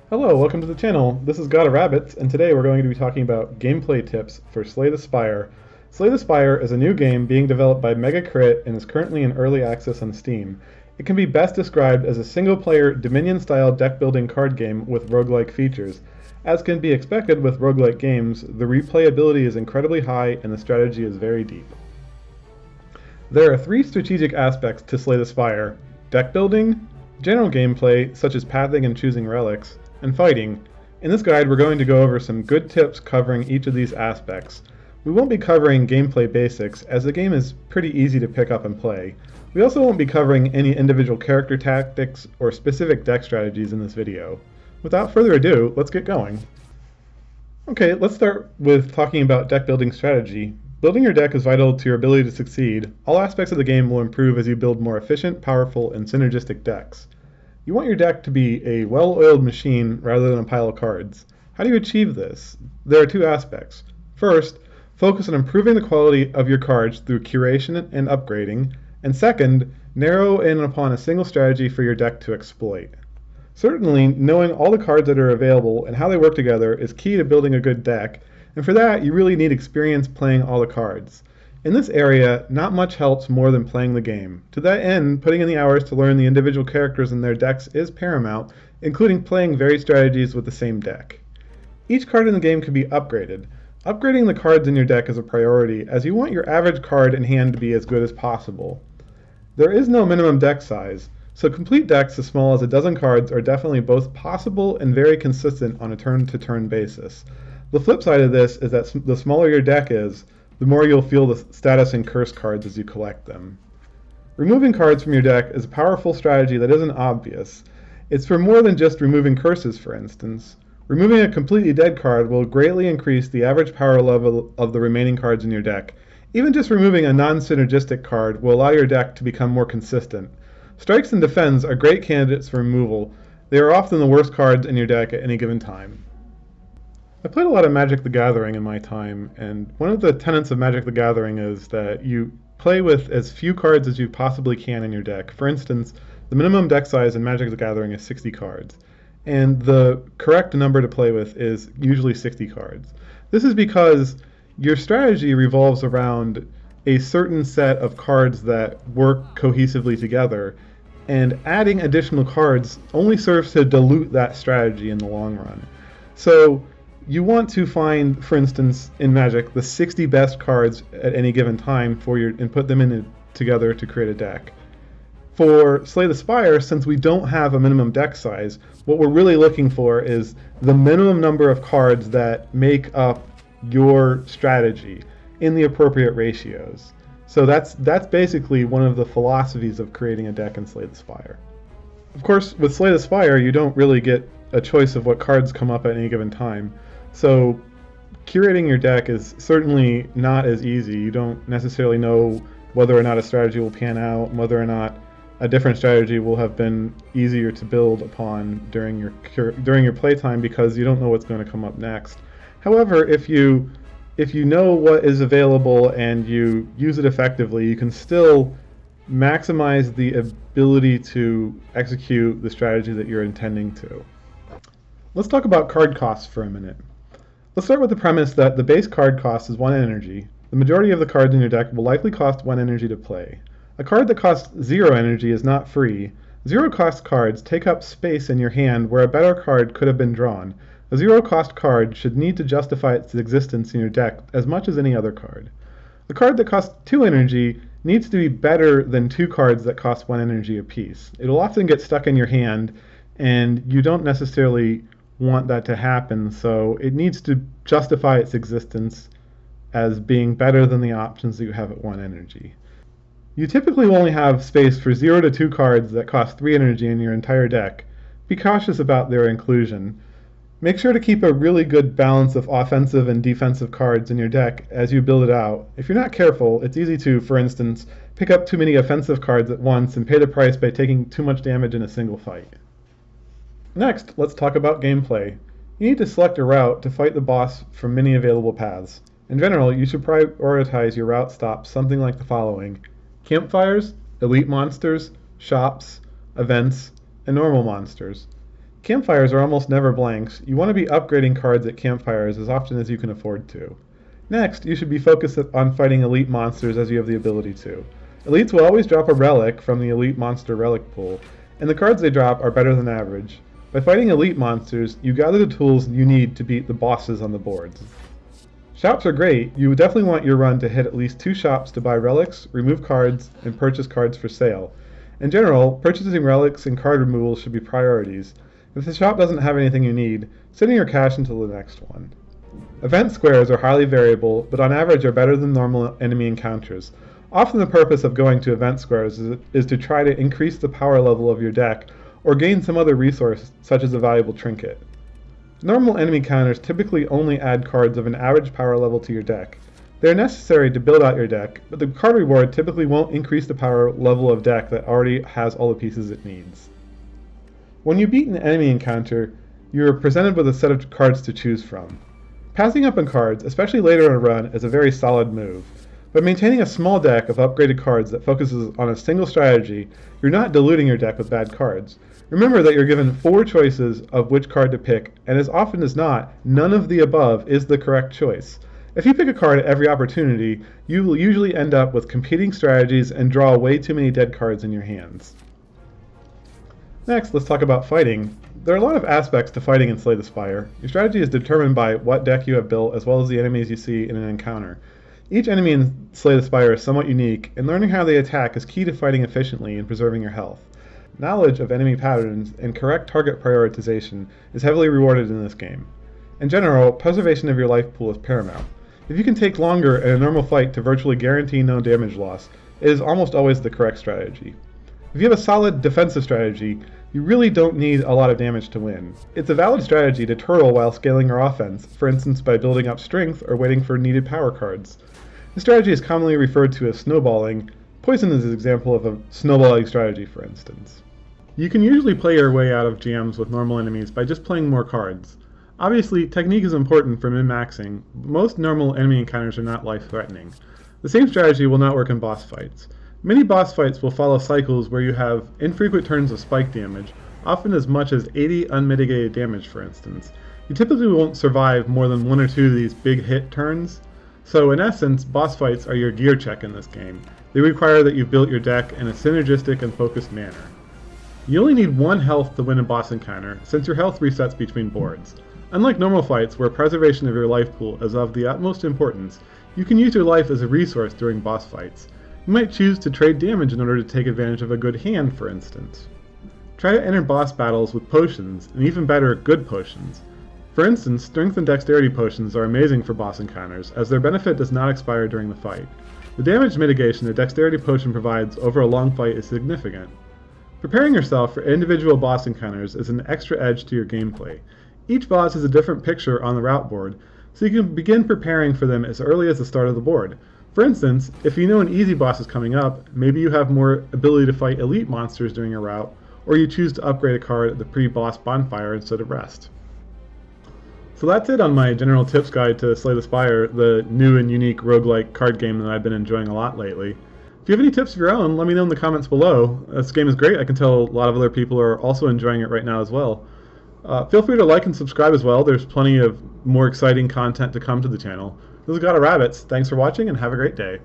Hello, welcome to the channel. This is God of Rabbits, and today we're going to be talking about gameplay tips for Slay the Spire. Slay the Spire is a new game being developed by Mega Crit and is currently in early access on Steam. It can be best described as a single-player Dominion-style deck-building card game with roguelike features. As can be expected with roguelike games, the replayability is incredibly high and the strategy is very deep. There are three strategic aspects to Slay the Spire: deck building, general gameplay such as pathing and choosing relics, and fighting. In this guide we're going to go over some good tips covering each of these aspects. We won't be covering gameplay basics as the game is pretty easy to pick up and play. We also won't be covering any individual character tactics or specific deck strategies in this video. Without further ado, let's get going. Okay, let's start with talking about deck building strategy. Building your deck is vital to your ability to succeed. All aspects of the game will improve as you build more efficient, powerful, and synergistic decks. You want your deck to be a well-oiled machine rather than a pile of cards. How do you achieve this? There are two aspects. First, focus on improving the quality of your cards through curation and upgrading, and second, narrow in upon a single strategy for your deck to exploit. Certainly, knowing all the cards that are available and how they work together is key to building a good deck, and for that you really need experience playing all the cards. In this area, not much helps more than playing the game. To that end, putting in the hours to learn the individual characters and their decks is paramount, including playing various strategies with the same deck. Each card in the game can be upgraded. Upgrading the cards in your deck is a priority, as you want your average card in hand to be as good as possible. There is no minimum deck size, so complete decks as small as a dozen cards are definitely both possible and very consistent on a turn-to-turn basis. The flip side of this is that the smaller your deck is, the more you'll feel the status and curse cards as you collect them. Removing cards from your deck is a powerful strategy that isn't obvious. It's for more than just removing curses, for instance. Removing a completely dead card will greatly increase the average power level of the remaining cards in your deck. Even just removing a non-synergistic card will allow your deck to become more consistent. Strikes and Defends are great candidates for removal. They are often the worst cards in your deck at any given time. I played a lot of Magic the Gathering in my time, and one of the tenets of Magic the Gathering is that you play with as few cards as you possibly can in your deck. For instance, the minimum deck size in Magic the Gathering is 60 cards, and the correct number to play with is usually 60 cards. This is because your strategy revolves around a certain set of cards that work cohesively together, and adding additional cards only serves to dilute that strategy in the long run. So you want to find, for instance, in Magic, the 60 best cards at any given time and put them together to create a deck. For Slay the Spire, since we don't have a minimum deck size, what we're really looking for is the minimum number of cards that make up your strategy in the appropriate ratios. So that's basically one of the philosophies of creating a deck in Slay the Spire. Of course, with Slay the Spire, you don't really get a choice of what cards come up at any given time. So curating your deck is certainly not as easy. You don't necessarily know whether or not a strategy will pan out, whether or not a different strategy will have been easier to build upon during your playtime because you don't know what's going to come up next. However, if you know what is available and you use it effectively, you can still maximize the ability to execute the strategy that you're intending to. Let's talk about card costs for a minute. Let's start with the premise that the base card cost is 1 energy. The majority of the cards in your deck will likely cost 1 energy to play. A card that costs 0 energy is not free. 0 cost cards take up space in your hand where a better card could have been drawn. A 0 cost card should need to justify its existence in your deck as much as any other card. A card that costs 2 energy needs to be better than 2 cards that cost 1 energy apiece. It'll often get stuck in your hand, and you don't necessarily want that to happen, so it needs to justify its existence as being better than the options that you have at 1 energy. You typically only have space for 0 to 2 cards that cost 3 energy in your entire deck. Be cautious about their inclusion. Make sure to keep a really good balance of offensive and defensive cards in your deck as you build it out. If you're not careful, it's easy to, for instance, pick up too many offensive cards at once and pay the price by taking too much damage in a single fight. Next, let's talk about gameplay. You need to select a route to fight the boss from many available paths. In general, you should prioritize your route stops something like the following: campfires, elite monsters, shops, events, and normal monsters. Campfires are almost never blanks. You want to be upgrading cards at campfires as often as you can afford to. Next, you should be focused on fighting elite monsters as you have the ability to. Elites will always drop a relic from the elite monster relic pool, and the cards they drop are better than average. By fighting elite monsters, you gather the tools you need to beat the bosses on the boards. Shops are great. You definitely want your run to hit at least 2 shops to buy relics, remove cards, and purchase cards for sale. In general, purchasing relics and card removals should be priorities. If the shop doesn't have anything you need, send your cash until the next one. Event squares are highly variable, but on average are better than normal enemy encounters. Often the purpose of going to event squares is to try to increase the power level of your deck or gain some other resource such as a valuable trinket. Normal enemy counters typically only add cards of an average power level to your deck. They are necessary to build out your deck, but the card reward typically won't increase the power level of deck that already has all the pieces it needs. When you beat an enemy encounter, you are presented with a set of cards to choose from. Passing up on cards, especially later in a run, is a very solid move. By maintaining a small deck of upgraded cards that focuses on a single strategy, you're not diluting your deck with bad cards. Remember that you're given 4 choices of which card to pick, and as often as not, none of the above is the correct choice. If you pick a card at every opportunity, you will usually end up with competing strategies and draw way too many dead cards in your hands. Next, let's talk about fighting. There are a lot of aspects to fighting in Slay the Spire. Your strategy is determined by what deck you have built as well as the enemies you see in an encounter. Each enemy in Slay the Spire is somewhat unique, and learning how they attack is key to fighting efficiently and preserving your health. Knowledge of enemy patterns and correct target prioritization is heavily rewarded in this game. In general, preservation of your life pool is paramount. If you can take longer in a normal fight to virtually guarantee no damage loss, it is almost always the correct strategy. If you have a solid defensive strategy, you really don't need a lot of damage to win. It's a valid strategy to turtle while scaling your offense, for instance by building up strength or waiting for needed power cards. This strategy is commonly referred to as snowballing. Poison is an example of a snowballing strategy, for instance. You can usually play your way out of jams with normal enemies by just playing more cards. Obviously, technique is important for min-maxing, but most normal enemy encounters are not life-threatening. The same strategy will not work in boss fights. Many boss fights will follow cycles where you have infrequent turns of spike damage, often as much as 80 unmitigated damage, for instance. You typically won't survive more than 1 or 2 of these big hit turns, so in essence, boss fights are your gear check in this game. They require that you've built your deck in a synergistic and focused manner. You only need 1 health to win a boss encounter, since your health resets between boards. Unlike normal fights, where preservation of your life pool is of the utmost importance, you can use your life as a resource during boss fights. You might choose to trade damage in order to take advantage of a good hand, for instance. Try to enter boss battles with potions, and even better, good potions. For instance, strength and dexterity potions are amazing for boss encounters, as their benefit does not expire during the fight. The damage mitigation a dexterity potion provides over a long fight is significant. Preparing yourself for individual boss encounters is an extra edge to your gameplay. Each boss is a different picture on the route board, so you can begin preparing for them as early as the start of the board. For instance, if you know an easy boss is coming up, maybe you have more ability to fight elite monsters during your route, or you choose to upgrade a card at the pre-boss bonfire instead of rest. So that's it on my general tips guide to Slay the Spire, the new and unique roguelike card game that I've been enjoying a lot lately. If you have any tips of your own, let me know in the comments below. This game is great. I can tell a lot of other people are also enjoying it right now as well. Feel free to like and subscribe as well. There's plenty of more exciting content to come to the channel. This is God of Rabbits. Thanks for watching and have a great day.